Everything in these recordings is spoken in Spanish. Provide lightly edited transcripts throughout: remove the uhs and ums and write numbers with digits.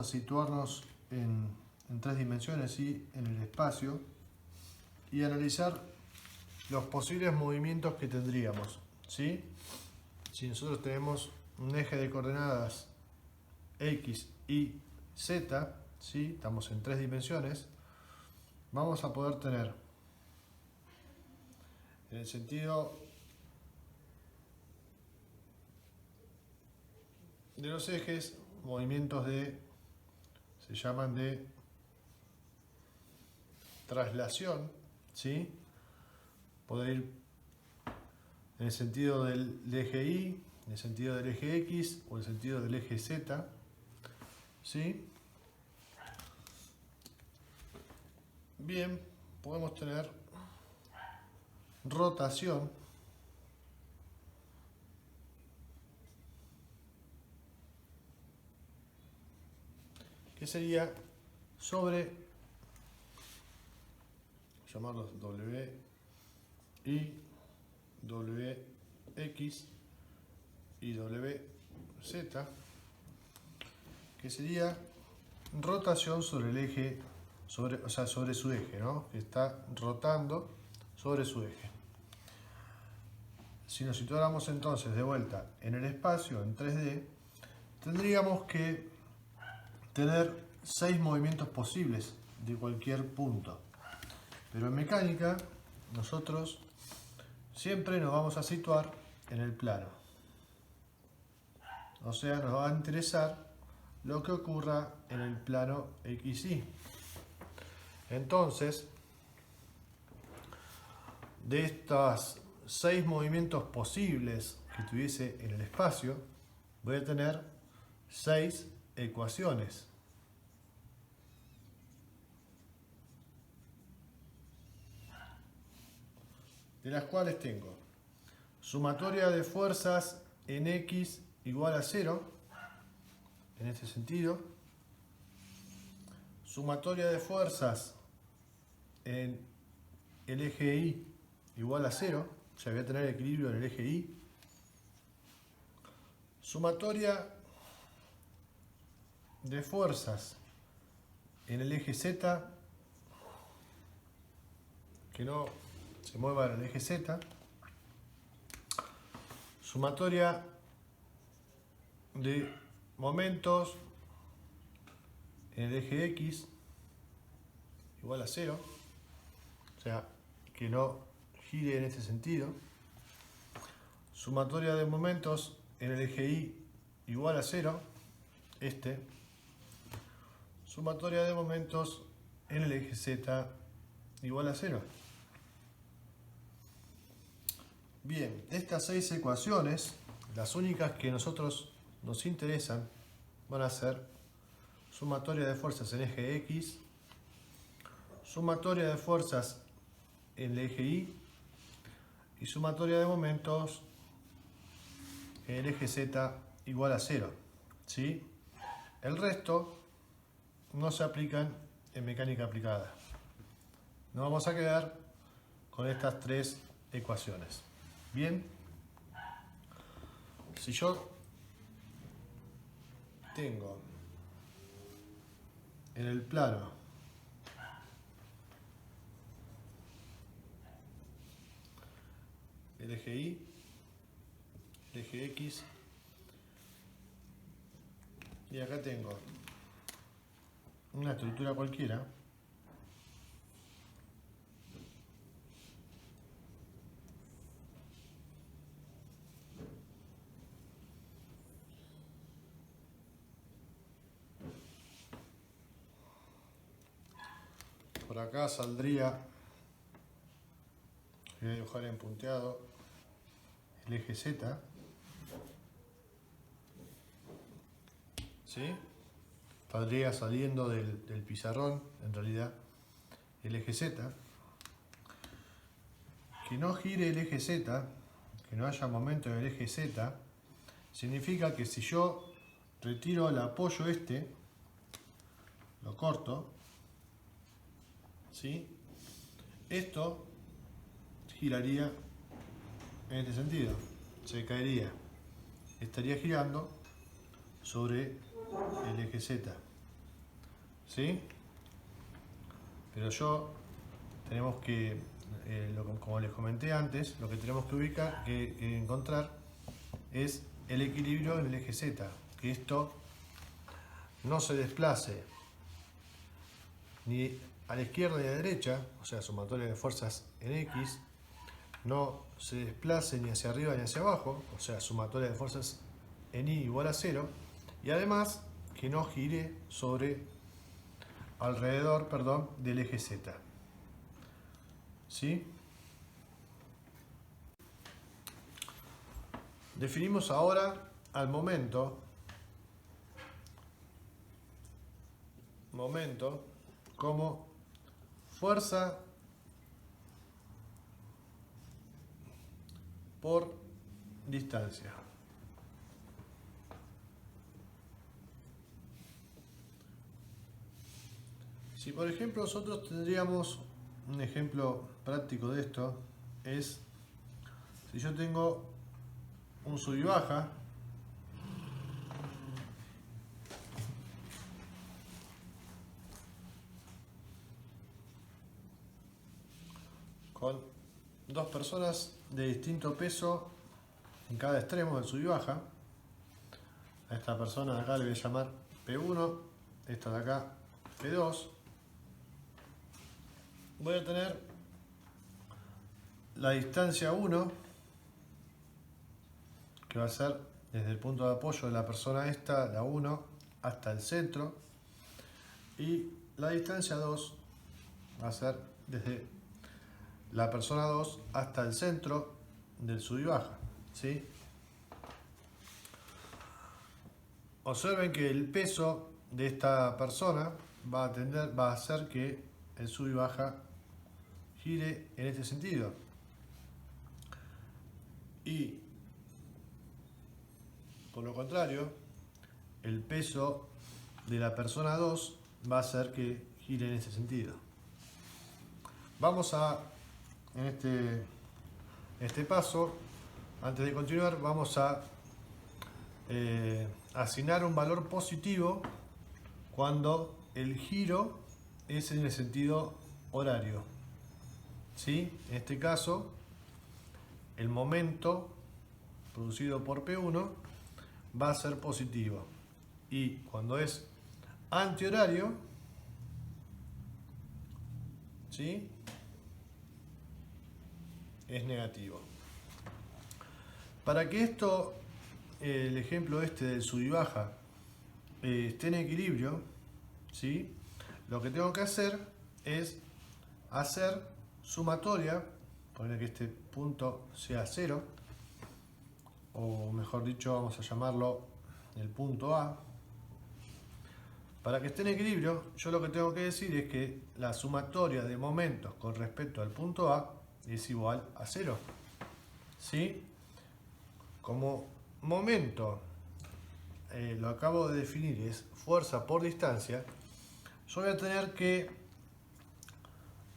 Situarnos en tres dimensiones y en el espacio y analizar los posibles movimientos que tendríamos, ¿sí? Si nosotros tenemos un eje de coordenadas X, Y, Z, ¿sí? Estamos en tres dimensiones, vamos a poder tener en el sentido de los ejes movimientos se llaman de traslación, ¿sí? Poder ir en el sentido del eje Y, en el sentido del eje X o en el sentido del eje Z, ¿sí? Bien, podemos tener rotación, que sería sobre, llamarlos W, Y, W, X y W, Z, que sería rotación sobre el eje, sobre su eje, ¿no? Que está rotando sobre su eje. Si nos situáramos entonces de vuelta en el espacio, en 3D, tendríamos que tener 6 movimientos posibles de cualquier punto. Pero en mecánica, nosotros siempre nos vamos a situar en el plano. O sea, nos va a interesar lo que ocurra en el plano XY. Entonces, de estos 6 movimientos posibles que tuviese en el espacio, voy a tener 6 ecuaciones. De las cuales tengo sumatoria de fuerzas en X igual a 0, en este sentido. Sumatoria de fuerzas en el eje Y igual a 0, o sea, voy a tener equilibrio en el eje Y. Sumatoria de fuerzas en el eje Z, que no se mueva en el eje Z. Sumatoria de momentos en el eje X igual a 0, o sea, que no gire en ese sentido. Sumatoria de momentos en el eje Y igual a 0, Sumatoria de momentos en el eje Z igual a 0. Bien, estas 6 ecuaciones, las únicas que a nosotros nos interesan, van a ser sumatoria de fuerzas en el eje X, sumatoria de fuerzas en el eje Y y sumatoria de momentos en el eje Z igual a 0, ¿sí? El resto no se aplican en mecánica aplicada. Nos vamos a quedar con estas 3 ecuaciones. Bien, si yo tengo en el plano el eje Y, el eje X, y acá tengo una estructura cualquiera, por acá saldría, voy a dibujar en punteado, el eje Z, ¿sí? Estaría saliendo del pizarrón, en realidad, el eje Z. Que no gire el eje Z, que no haya momento en el eje Z, significa que si yo retiro el apoyo lo corto, ¿sí? Esto giraría en este sentido, se caería, estaría girando sobre el eje Z, ¿sí? Pero tenemos que, como les comenté antes, lo que tenemos que ubicar, que encontrar es el equilibrio en el eje Z, que esto no se desplace ni a la izquierda ni a la derecha, o sea, sumatoria de fuerzas en X, no se desplace ni hacia arriba ni hacia abajo, o sea, sumatoria de fuerzas en Y igual a 0, y además que no gire alrededor, del eje Z. ¿Sí? Definimos ahora al momento como fuerza por distancia. Si por ejemplo nosotros tendríamos un ejemplo práctico de esto, es si yo tengo un sub y baja con dos personas de distinto peso en cada extremo del sub y baja. A esta persona de acá le voy a llamar P1, esta de acá P2. Voy a tener la distancia 1, que va a ser desde el punto de apoyo de la persona esta, la 1, hasta el centro, y la distancia 2 va a ser desde la persona 2 hasta el centro del sub y baja, ¿sí? Observen que el peso de esta persona va a hacer que el sub y baja gire en este sentido. Y por lo contrario, el peso de la persona 2 va a hacer que gire en ese sentido. Vamos en este paso, antes de continuar, vamos a asignar un valor positivo cuando el giro es en el sentido horario. ¿Sí? En este caso, el momento producido por P1 va a ser positivo. Y cuando es antihorario, ¿sí?, es negativo. Para que esto, el ejemplo este del sub y baja, esté en equilibrio, ¿sí?, lo que tengo que hacer es hacer sumatoria, poner que este punto sea 0, o mejor dicho, vamos a llamarlo el punto A. Para que esté en equilibrio, yo lo que tengo que decir es que la sumatoria de momentos con respecto al punto A es igual a 0. ¿Sí? Como momento, lo acabo de definir, es fuerza por distancia, yo voy a tener que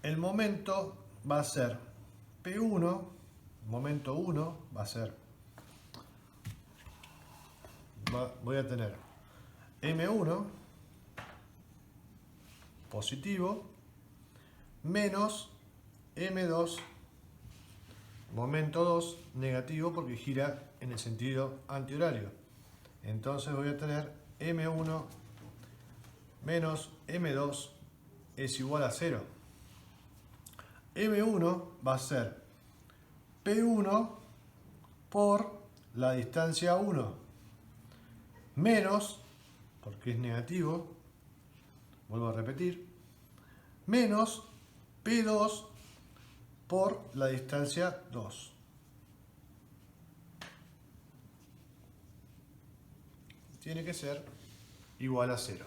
el momento va a ser P1, momento 1 va a ser, voy a tener M1 positivo menos M2 momento 2 negativo porque gira en el sentido antihorario. Entonces voy a tener M1 menos M2 es igual a 0. M1 va a ser P1 por la distancia 1 menos, porque es negativo, vuelvo a repetir, menos P2 por la distancia 2. Tiene que ser igual a 0.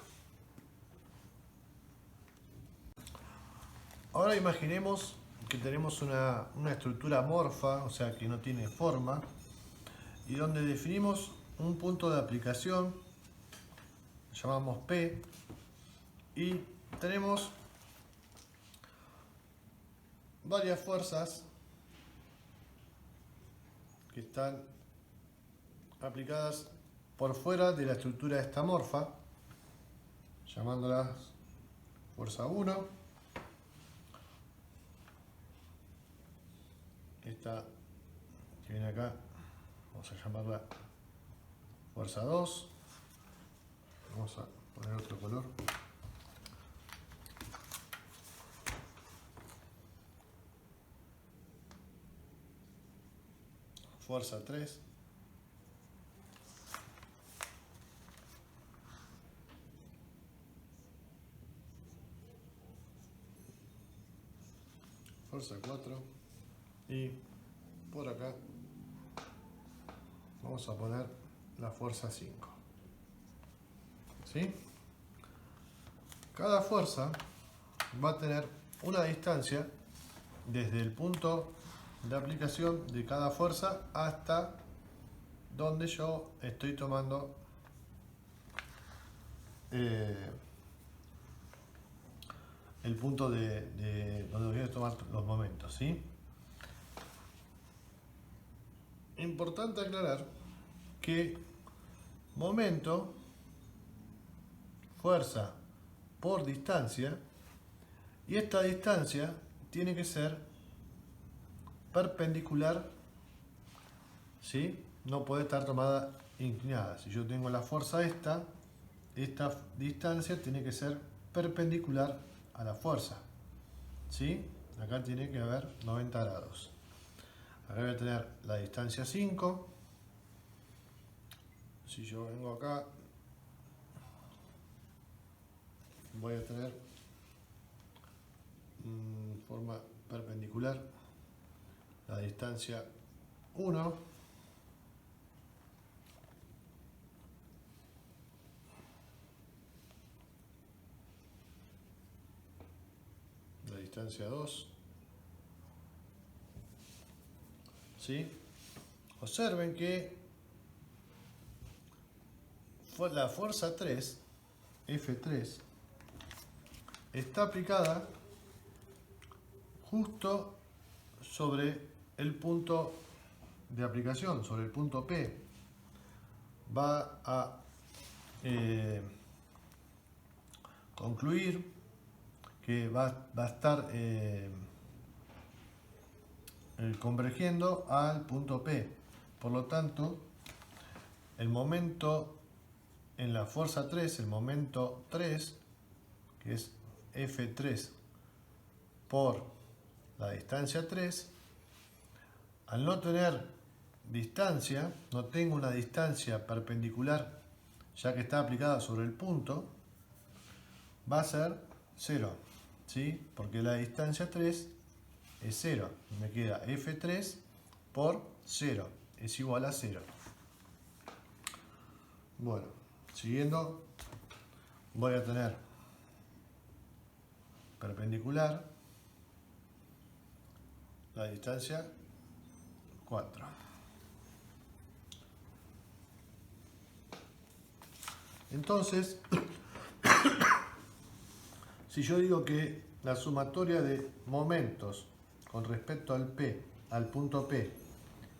Ahora imaginemos que tenemos una estructura amorfa, o sea que no tiene forma, y donde definimos un punto de aplicación, lo llamamos P, y tenemos varias fuerzas que están aplicadas por fuera de la estructura esta amorfa, llamándolas fuerza 1. Esta que viene acá, vamos a llamarla fuerza 2. Vamos a poner otro color. Fuerza 3. Fuerza 4. Y por acá vamos a poner la fuerza 5. ¿Sí? Cada fuerza va a tener una distancia desde el punto de aplicación de cada fuerza hasta donde yo estoy tomando el punto de donde voy a tomar los momentos, ¿sí? Importante aclarar que momento, fuerza por distancia, y esta distancia tiene que ser perpendicular, ¿sí? No puede estar tomada inclinada. Si yo tengo la fuerza esta distancia tiene que ser perpendicular a la fuerza, ¿sí? Acá tiene que haber 90 grados. Acá voy a tener la distancia 5. Si yo vengo acá, voy a tener forma perpendicular la distancia 1. La distancia 2. ¿Sí? Observen que la fuerza 3, F3, está aplicada justo sobre el punto de aplicación, sobre el punto P. Va a concluir que va a estar convergiendo al punto P. Por lo tanto, el momento en la fuerza 3, el momento 3, que es F3 por la distancia 3, al no tener distancia, no tengo una distancia perpendicular, ya que está aplicada sobre el punto, va a ser 0, ¿sí? Porque la distancia 3 es 0. Me queda F3 por 0, es igual a 0. Bueno, siguiendo, voy a tener perpendicular la distancia 4. Entonces, si yo digo que la sumatoria de momentos con respecto al P, al punto P,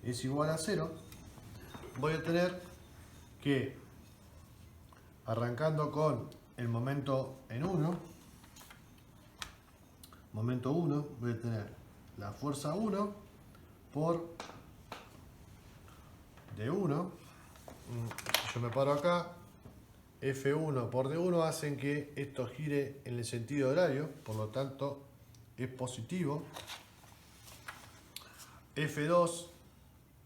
es igual a 0, voy a tener que, arrancando con el momento en 1, momento 1, voy a tener la fuerza 1 por D1. Si yo me paro acá, F1 por D1 hacen que esto gire en el sentido horario, por lo tanto es positivo. F2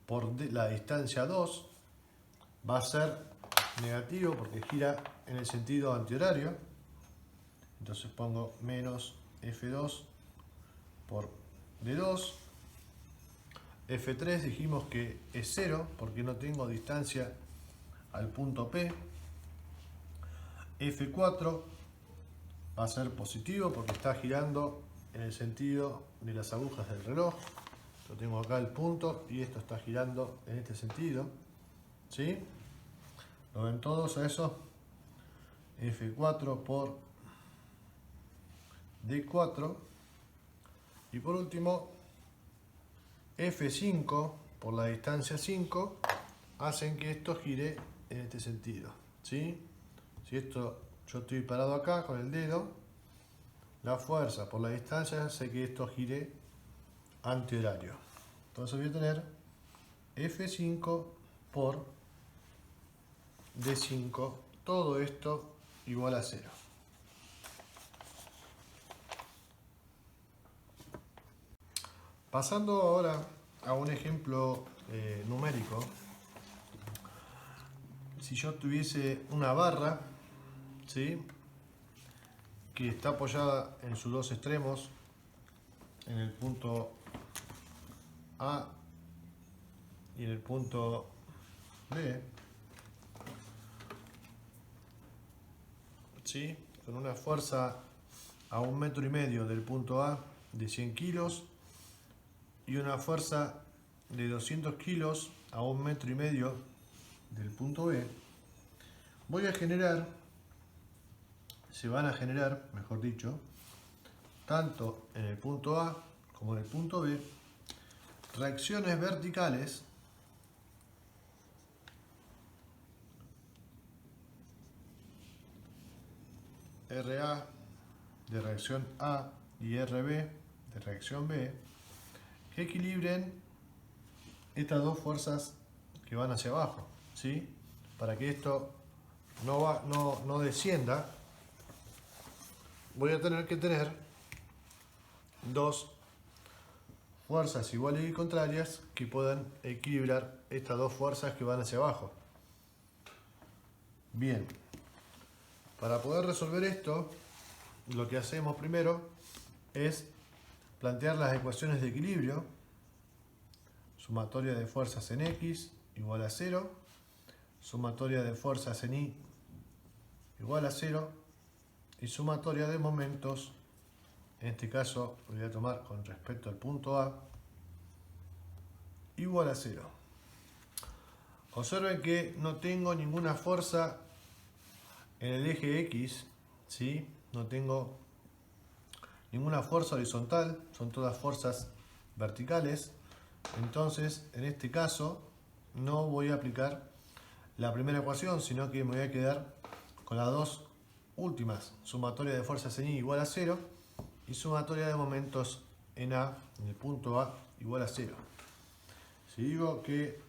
por la distancia 2 va a ser negativo porque gira en el sentido antihorario. Entonces pongo menos F2 por D2. F3 dijimos que es 0 porque no tengo distancia al punto P. F4 va a ser positivo porque está girando en el sentido de las agujas del reloj. Yo tengo acá el punto y esto está girando en este sentido, ¿sí? ¿Lo ven todos a eso? F4 por D4. Y por último, F5 por la distancia 5 hacen que esto gire en este sentido, ¿sí? Si esto, yo estoy parado acá con el dedo, la fuerza por la distancia hace que esto gire antihorario. Entonces voy a tener F5 por D5, todo esto igual a 0. Pasando ahora a un ejemplo numérico, si yo tuviese una barra, ¿sí?, que está apoyada en sus dos extremos, en el punto A y en el punto B, ¿sí?, con una fuerza a 1,5 metros del punto A de 100 kilos y una fuerza de 200 kilos a 1,5 metros del punto B, se van a generar, mejor dicho, tanto en el punto A como en el punto B, reacciones verticales RA de reacción A y RB de reacción B, que equilibren estas dos fuerzas que van hacia abajo, ¿sí? Para que esto no descienda, voy a tener que tener dos fuerzas iguales y contrarias que puedan equilibrar estas dos fuerzas que van hacia abajo. Bien, para poder resolver esto, lo que hacemos primero es plantear las ecuaciones de equilibrio. Sumatoria de fuerzas en X igual a 0, sumatoria de fuerzas en Y igual a 0 y sumatoria de momentos, en este caso lo voy a tomar con respecto al punto A, igual a 0. Observen que no tengo ninguna fuerza en el eje X, ¿sí? No tengo ninguna fuerza horizontal, son todas fuerzas verticales. Entonces, en este caso, no voy a aplicar la primera ecuación, sino que me voy a quedar con las dos últimas. Sumatoria de fuerzas en Y igual a 0 y sumatoria de momentos en A, en el punto A, igual a 0. Si digo que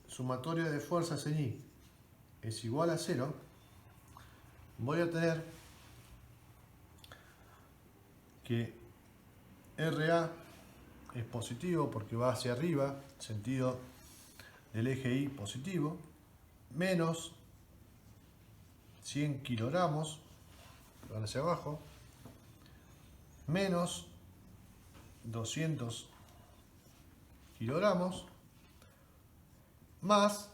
sumatoria de fuerzas en Y es igual a 0, voy a tener que RA es positivo porque va hacia arriba, sentido del eje Y positivo, menos 100 kilogramos, van hacia abajo, menos 200 kilogramos, más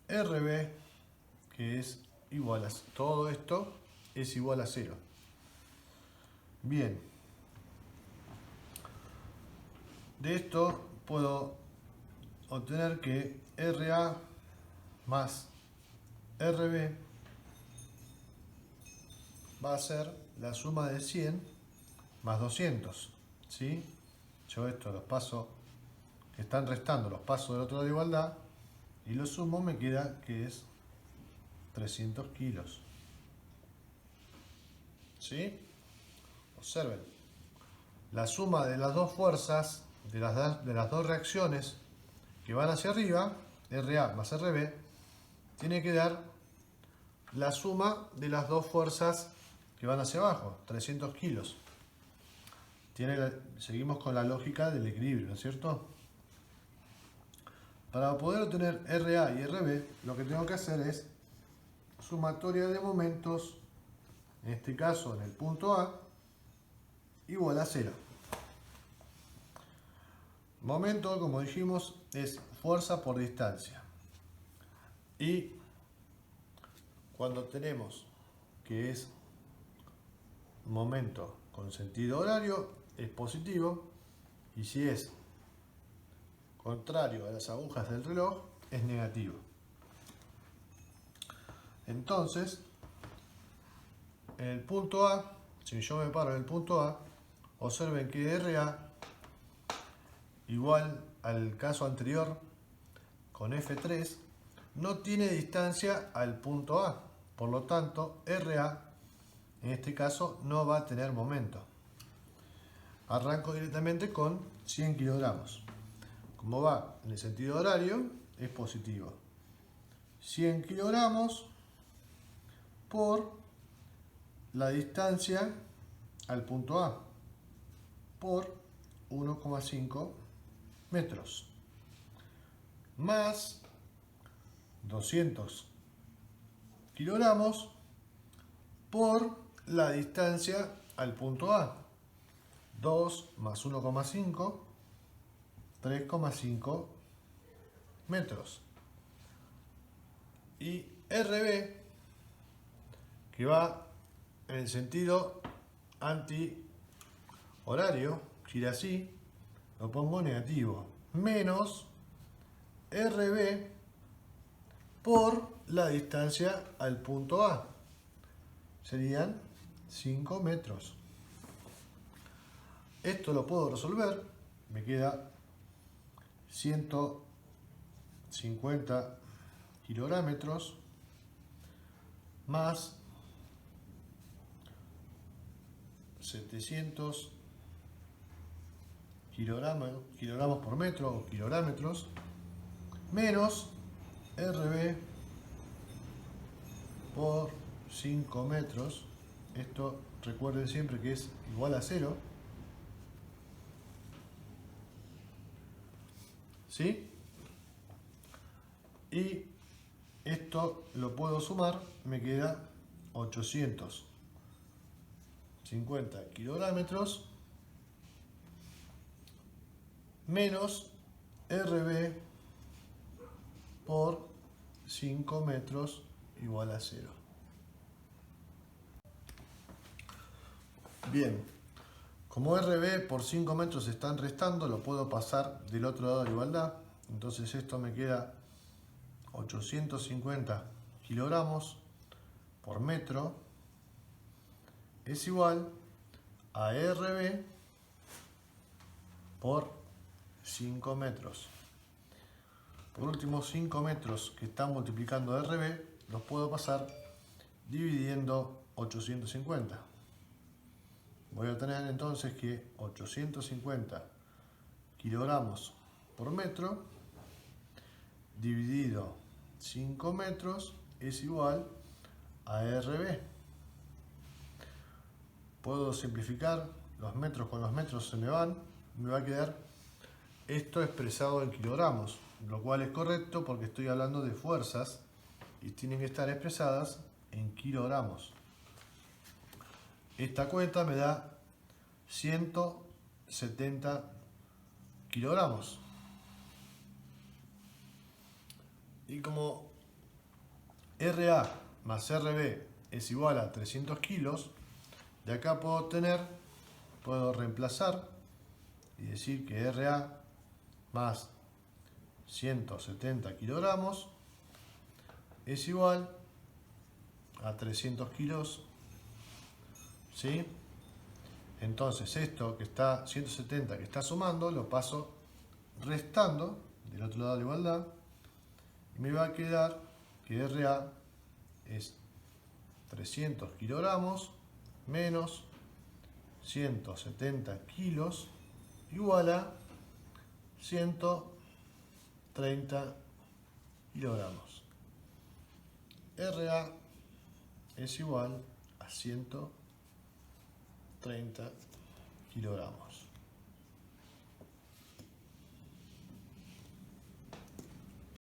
RB, que es igual a, todo esto es igual a 0. Bien, de esto puedo obtener que RA más RB va a ser la suma de 100 más 200, ¿sí? Yo esto los paso, que están restando, los paso del otro lado de igualdad y lo sumo, me queda que es 300 kilos, ¿sí? Observen, la suma de las dos fuerzas, de las dos reacciones que van hacia arriba, RA más RB, tiene que dar la suma de las dos fuerzas que van hacia abajo, 300 kilos. Seguimos con la lógica del equilibrio, ¿no es cierto? Para poder obtener RA y RB, lo que tengo que hacer es sumatoria de momentos, en este caso en el punto A, igual a 0. Momento, como dijimos, es fuerza por distancia. Y cuando tenemos que es momento con sentido horario, es positivo, y si es contrario a las agujas del reloj, es negativo. Entonces, en el punto A, si yo me paro en el punto A, observen que RA, igual al caso anterior, con F3, no tiene distancia al punto A. Por lo tanto, RA, en este caso, no va a tener momento. Arranco directamente con 100 kilogramos. Como va en el sentido horario, es positivo. 100 kilogramos por la distancia al punto A por 1,5 metros más 200 kilogramos por la distancia al punto A. 2 más 1,5, 3,5 metros. Y RB, que va en el sentido anti-horario, gira así, lo pongo negativo, menos RB por la distancia al punto A. Serían 5 metros. Esto lo puedo resolver, me queda 150 kilogramos más 700 kilogramos por metro o kilogramos menos RB por 5 metros. Esto recuerden siempre que es igual a 0. ¿Sí? Y esto lo puedo sumar, me queda 850 kilogramos menos RB por 5 metros igual a 0. Bien, como RB por 5 metros se están restando, lo puedo pasar del otro lado de la igualdad. Entonces esto me queda 850 kilogramos por metro es igual a RB por 5 metros. Por último, 5 metros que están multiplicando RB los puedo pasar dividiendo 850. Voy a tener entonces que 850 kilogramos por metro dividido 5 metros es igual a RB. Puedo simplificar, los metros con los metros se me van, me va a quedar esto expresado en kilogramos, lo cual es correcto porque estoy hablando de fuerzas y tienen que estar expresadas en kilogramos. Esta cuenta me da 170 kilogramos. Y como RA más RB es igual a 300 kilos, de acá puedo reemplazar y decir que RA más 170 kilogramos es igual a 300 kilos. ¿Sí? Entonces esto que está 170 que está sumando lo paso restando del otro lado de la igualdad y me va a quedar que RA es 300 kilogramos menos 170 kilos igual a 130 kilogramos. RA es igual a 130 kilogramos.